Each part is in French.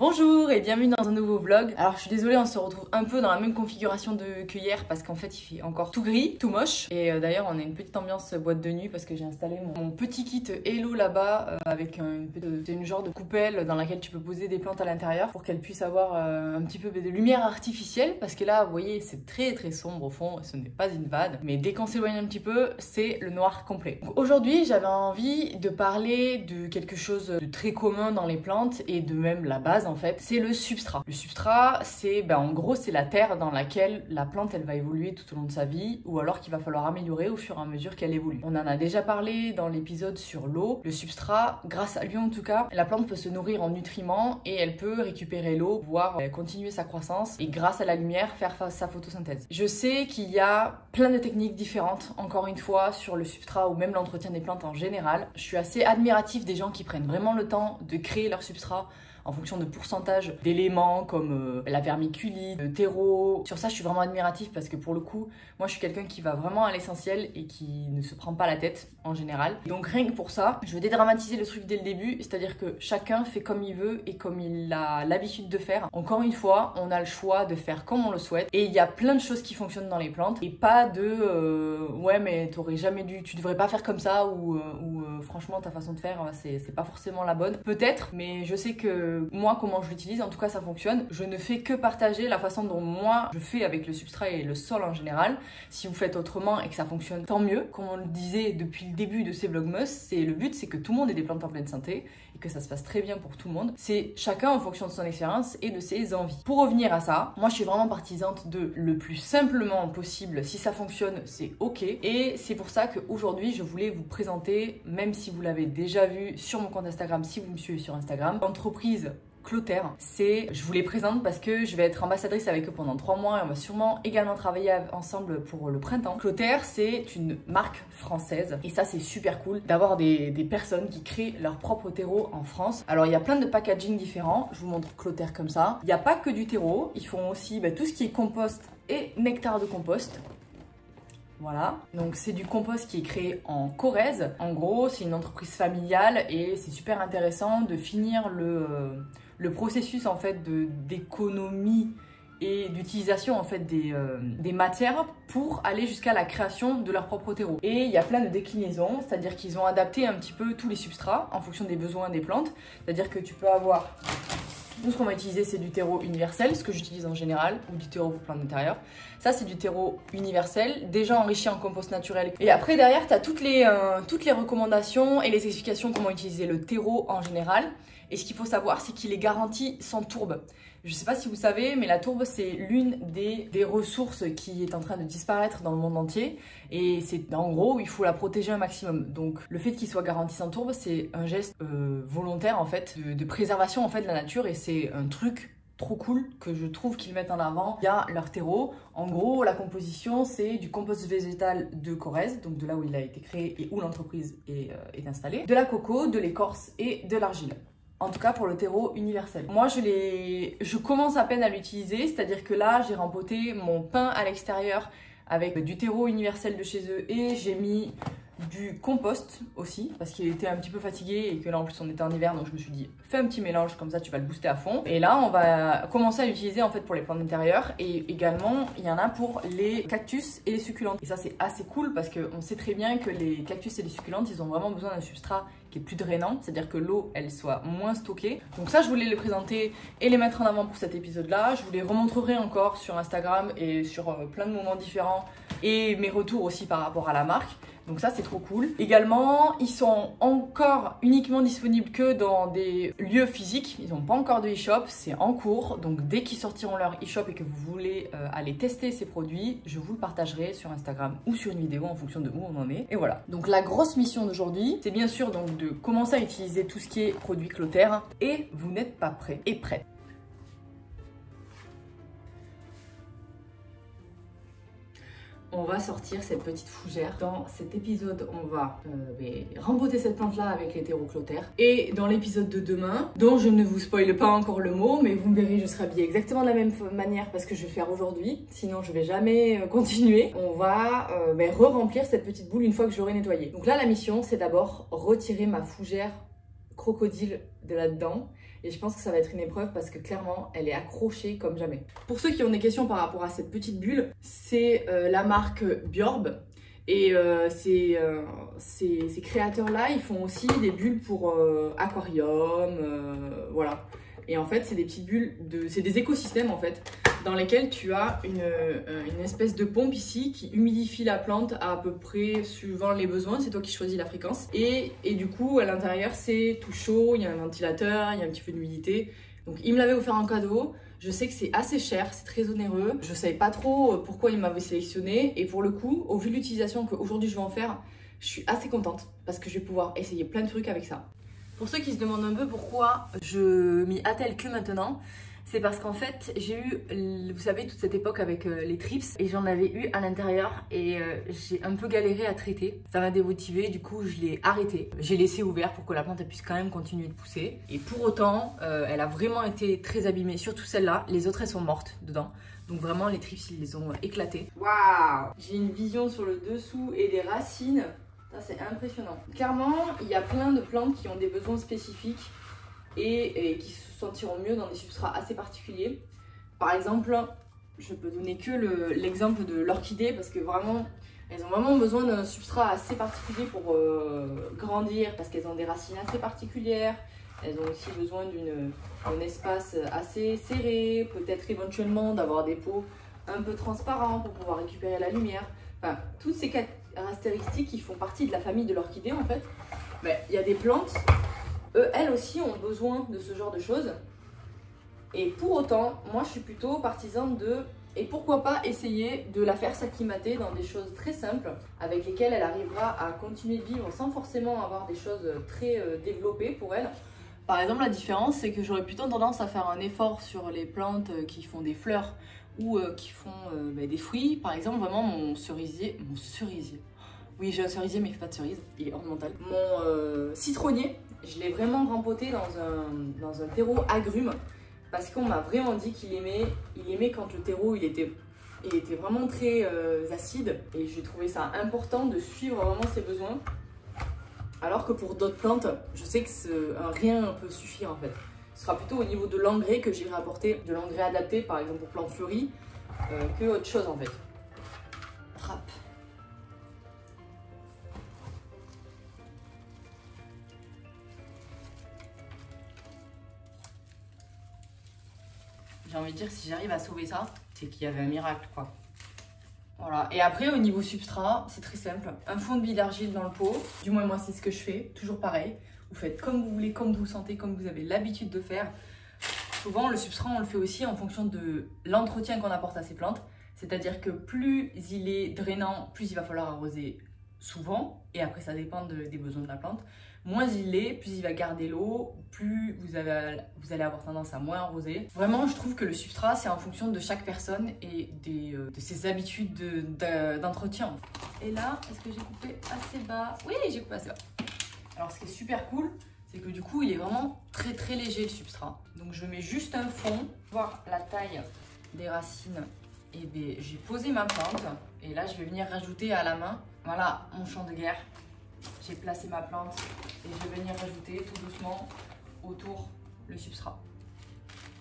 Bonjour et bienvenue dans un nouveau vlog. Alors je suis désolée, on se retrouve un peu dans la même configuration que hier parce qu'en fait il fait encore tout gris, tout moche. Et d'ailleurs on a une petite ambiance boîte de nuit parce que j'ai installé mon petit kit Hello là-bas avec une genre de coupelle dans laquelle tu peux poser des plantes à l'intérieur pour qu'elles puissent avoir un petit peu de lumière artificielle, parce que là vous voyez c'est très sombre au fond, ce n'est pas une vanne, mais dès qu'on s'éloigne un petit peu c'est le noir complet. Aujourd'hui j'avais envie de parler de quelque chose de très commun dans les plantes et de même la base en fait, c'est le substrat. Le substrat, c'est en gros c'est la terre dans laquelle la plante elle va évoluer tout au long de sa vie, ou alors qu'il va falloir améliorer au fur et à mesure qu'elle évolue. On en a déjà parlé dans l'épisode sur l'eau. Le substrat, grâce à lui en tout cas, la plante peut se nourrir en nutriments et elle peut récupérer l'eau, pouvoir continuer sa croissance et grâce à la lumière faire sa photosynthèse. Je sais qu'il y a plein de techniques différentes, encore une fois, sur le substrat ou même l'entretien des plantes en général. Je suis assez admiratif des gens qui prennent vraiment le temps de créer leur substrat en fonction de pourcentage d'éléments comme la vermiculite, le terreau. Sur ça, je suis vraiment admiratif parce que pour le coup, moi, je suis quelqu'un qui va vraiment à l'essentiel et qui ne se prend pas la tête en général. Et donc rien que pour ça, je veux dédramatiser le truc dès le début, c'est-à-dire que chacun fait comme il veut et comme il a l'habitude de faire. Encore une fois, on a le choix de faire comme on le souhaite et il y a plein de choses qui fonctionnent dans les plantes et pas de ouais mais t'aurais jamais dû, tu devrais pas faire comme ça ou franchement ta façon de faire c'est pas forcément la bonne. Peut-être, mais je sais que moi comment je l'utilise, en tout cas ça fonctionne. Je ne fais que partager la façon dont moi je fais avec le substrat et le sol en général. Si vous faites autrement et que ça fonctionne, tant mieux. Comme on le disait depuis le début de ces vlogmas, le but c'est que tout le monde ait des plantes en pleine santé et que ça se passe très bien pour tout le monde. C'est chacun en fonction de son expérience et de ses envies. Pour revenir à ça, moi je suis vraiment partisante de le plus simplement possible. Si ça fonctionne, c'est ok. Et c'est pour ça qu'aujourd'hui je voulais vous présenter, même si vous l'avez déjà vu sur mon compte Instagram, si vous me suivez sur Instagram, l'entreprise Clotaire. Je vous les présente parce que je vais être ambassadrice avec eux pendant 3 mois et on va sûrement également travailler ensemble pour le printemps. Clotaire, c'est une marque française et ça c'est super cool d'avoir des personnes qui créent leur propre terreau en France. Alors il y a plein de packaging différents, je vous montre Clotaire comme ça. Il n'y a pas que du terreau, ils font aussi tout ce qui est compost et nectar de compost. Voilà, donc c'est du compost qui est créé en Corrèze. En gros, c'est une entreprise familiale et c'est super intéressant de finir le processus en fait d'économie et d'utilisation en fait des matières pour aller jusqu'à la création de leur propre terreau. Et il y a plein de déclinaisons, c'est-à-dire qu'ils ont adapté un petit peu tous les substrats en fonction des besoins des plantes. C'est-à-dire que tu peux avoir... Nous, ce qu'on va utiliser, c'est du terreau universel, ce que j'utilise en général, ou du terreau pour plantes d'intérieur. Ça, c'est du terreau universel, déjà enrichi en compost naturel. Et après, derrière, tu as toutes les recommandations et les explications comment utiliser le terreau en général. Et ce qu'il faut savoir, c'est qu'il est garanti sans tourbe. Je ne sais pas si vous savez, mais la tourbe, c'est l'une des ressources qui est en train de disparaître dans le monde entier. Et c'est en gros, il faut la protéger un maximum. Donc, le fait qu'il soit garanti sans tourbe, c'est un geste volontaire, en fait, de préservation, en fait, de la nature. Et c'est un truc trop cool que je trouve qu'ils mettent en avant via leur terreau. En gros, la composition, c'est du compost végétal de Corrèze, donc de là où il a été créé et où l'entreprise est installée, de la coco, de l'écorce et de l'argile. En tout cas pour le terreau universel. Moi je commence à peine à l'utiliser, c'est-à-dire que là j'ai rempoté mon pain à l'extérieur avec du terreau universel de chez eux et j'ai mis du compost aussi parce qu'il était un petit peu fatigué et que là en plus on était en hiver, donc je me suis dit fais un petit mélange comme ça tu vas le booster à fond. Et là on va commencer à l'utiliser en fait pour les plantes d'intérieur et également il y en a pour les cactus et les succulentes. Et ça c'est assez cool parce qu'on sait très bien que les cactus et les succulentes ils ont vraiment besoin d'un substrat qui est plus drainant, c'est-à-dire que l'eau elle soit moins stockée. Donc ça je voulais les présenter et les mettre en avant pour cet épisode là. Je vous les remontrerai encore sur Instagram et sur plein de moments différents et mes retours aussi par rapport à la marque. Donc ça c'est trop cool. Également ils sont encore uniquement disponibles que dans des lieux physiques. Ils n'ont pas encore de e-shop, c'est en cours. Donc dès qu'ils sortiront leur e-shop et que vous voulez aller tester ces produits, je vous le partagerai sur Instagram ou sur une vidéo en fonction de où on en est. Et voilà. Donc la grosse mission d'aujourd'hui, c'est bien sûr donc de commencer à utiliser tout ce qui est produit Clotaire. Et vous n'êtes pas prêts et prêts. On va sortir cette petite fougère. Dans cet épisode, on va rempoter cette plante-là avec les terreaux Clotaire. Et dans l'épisode de demain, dont je ne vous spoile pas encore le mot, mais vous me verrez, je serai habillée exactement de la même manière parce que je vais le faire aujourd'hui. Sinon, je vais jamais continuer. On va re-remplir cette petite boule une fois que je l'aurai nettoyée. Donc là, la mission, c'est d'abord retirer ma fougère crocodile de là-dedans. Et je pense que ça va être une épreuve parce que clairement, elle est accrochée comme jamais. Pour ceux qui ont des questions par rapport à cette petite bulle, c'est la marque Bjorb. Et ces créateurs-là, ils font aussi des bulles pour aquarium, voilà. Et en fait, c'est des petites bulles, c'est des écosystèmes en fait, dans lesquels tu as une espèce de pompe ici qui humidifie la plante à peu près suivant les besoins. C'est toi qui choisis la fréquence. Et du coup, à l'intérieur, c'est tout chaud, il y a un ventilateur, il y a un petit peu d'humidité. Donc, il me l'avait offert en cadeau. Je sais que c'est assez cher, c'est très onéreux. Je savais pas trop pourquoi il m'avait sélectionné. Et pour le coup, au vu de l'utilisation qu'aujourd'hui je vais en faire, je suis assez contente parce que je vais pouvoir essayer plein de trucs avec ça. Pour ceux qui se demandent un peu pourquoi je m'y attelle que maintenant, c'est parce qu'en fait, j'ai eu, vous savez, toute cette époque avec les trips et j'en avais eu à l'intérieur et j'ai un peu galéré à traiter. Ça m'a démotivée, du coup, je l'ai arrêté. J'ai laissé ouvert pour que la plante elle puisse quand même continuer de pousser. Et pour autant, elle a vraiment été très abîmée, surtout celle-là. Les autres, elles sont mortes dedans. Donc vraiment, les trips, ils les ont éclatées. Waouh! J'ai une vision sur le dessous et les racines. Ça, c'est impressionnant. Clairement, il y a plein de plantes qui ont des besoins spécifiques et qui se sentiront mieux dans des substrats assez particuliers. Par exemple, je peux donner que l'exemple de l'orchidée parce que vraiment, elles ont vraiment besoin d'un substrat assez particulier pour grandir parce qu'elles ont des racines assez particulières. Elles ont aussi besoin d'un espace assez serré, peut-être éventuellement d'avoir des pots un peu transparents pour pouvoir récupérer la lumière. Enfin, toutes ces caractéristiques qui font partie de la famille de l'orchidée en fait, il y a des plantes, elles aussi ont besoin de ce genre de choses. Et pour autant, moi je suis plutôt partisan et pourquoi pas essayer de la faire s'acclimater dans des choses très simples avec lesquelles elle arrivera à continuer de vivre sans forcément avoir des choses très développées pour elle. Par exemple, la différence, c'est que j'aurais plutôt tendance à faire un effort sur les plantes qui font des fleurs ou qui font des fruits. Par exemple, vraiment mon cerisier. Oui, j'ai un cerisier, mais il fait pas de cerise, il est ornemental. Mon citronnier, je l'ai vraiment rempoté dans un terreau agrumes parce qu'on m'a vraiment dit qu'il aimait quand le terreau il était vraiment très acide et j'ai trouvé ça important de suivre vraiment ses besoins. Alors que pour d'autres plantes, je sais que un rien peut suffire en fait. Ce sera plutôt au niveau de l'engrais que j'irai apporter, de l'engrais adapté par exemple pour plantes fleuries, que autre chose en fait. Trappe. J'ai envie de dire, si j'arrive à sauver ça, c'est qu'il y avait un miracle quoi. Voilà, et après au niveau substrat, c'est très simple. Un fond de billes d'argile dans le pot, du moins moi c'est ce que je fais, toujours pareil. Vous faites comme vous voulez, comme vous sentez, comme vous avez l'habitude de faire. Souvent le substrat on le fait aussi en fonction de l'entretien qu'on apporte à ces plantes. C'est-à-dire que plus il est drainant, plus il va falloir arroser souvent. Et après ça dépend des besoins de la plante. Moins il est, plus il va garder l'eau, plus vous allez avoir tendance à moins arroser. Vraiment, je trouve que le substrat, c'est en fonction de chaque personne et de ses habitudes d'entretien. Et là, est-ce que j'ai coupé assez bas? Oui, j'ai coupé assez bas. Alors, ce qui est super cool, c'est que du coup, il est vraiment très très léger le substrat. Donc, je mets juste un fond, voir la taille des racines. Et bien, j'ai posé ma plante et là, je vais venir rajouter à la main, voilà, mon champ de guerre. J'ai placé ma plante et je vais venir rajouter tout doucement autour le substrat.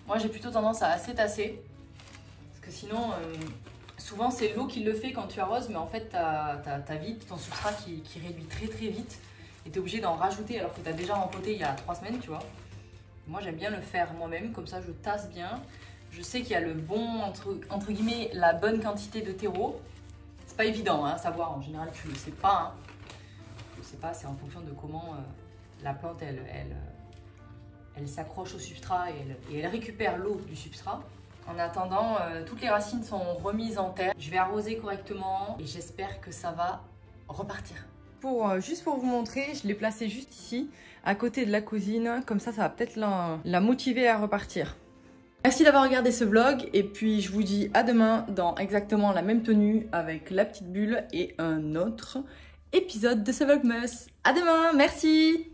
Moi j'ai plutôt tendance à assez tasser parce que sinon souvent c'est l'eau qui le fait quand tu arroses, mais en fait t'as vite ton substrat qui réduit très très vite et t'es obligé d'en rajouter alors que t'as déjà rempoté il y a 3 semaines, tu vois. Moi j'aime bien le faire moi-même, comme ça je tasse bien. Je sais qu'il y a le bon, entre guillemets, la bonne quantité de terreau. C'est pas évident à savoir, en général tu le sais pas. Hein. Pas, c'est en fonction de comment la plante elle s'accroche au substrat et elle récupère l'eau du substrat. En attendant, toutes les racines sont remises en terre. Je vais arroser correctement et j'espère que ça va repartir. Juste pour vous montrer, je l'ai placé juste ici, à côté de la cousine. Comme ça va peut-être la motiver à repartir. Merci d'avoir regardé ce vlog et puis je vous dis à demain dans exactement la même tenue avec la petite bulle et un autre épisode de ce Vlogmas. À demain, merci!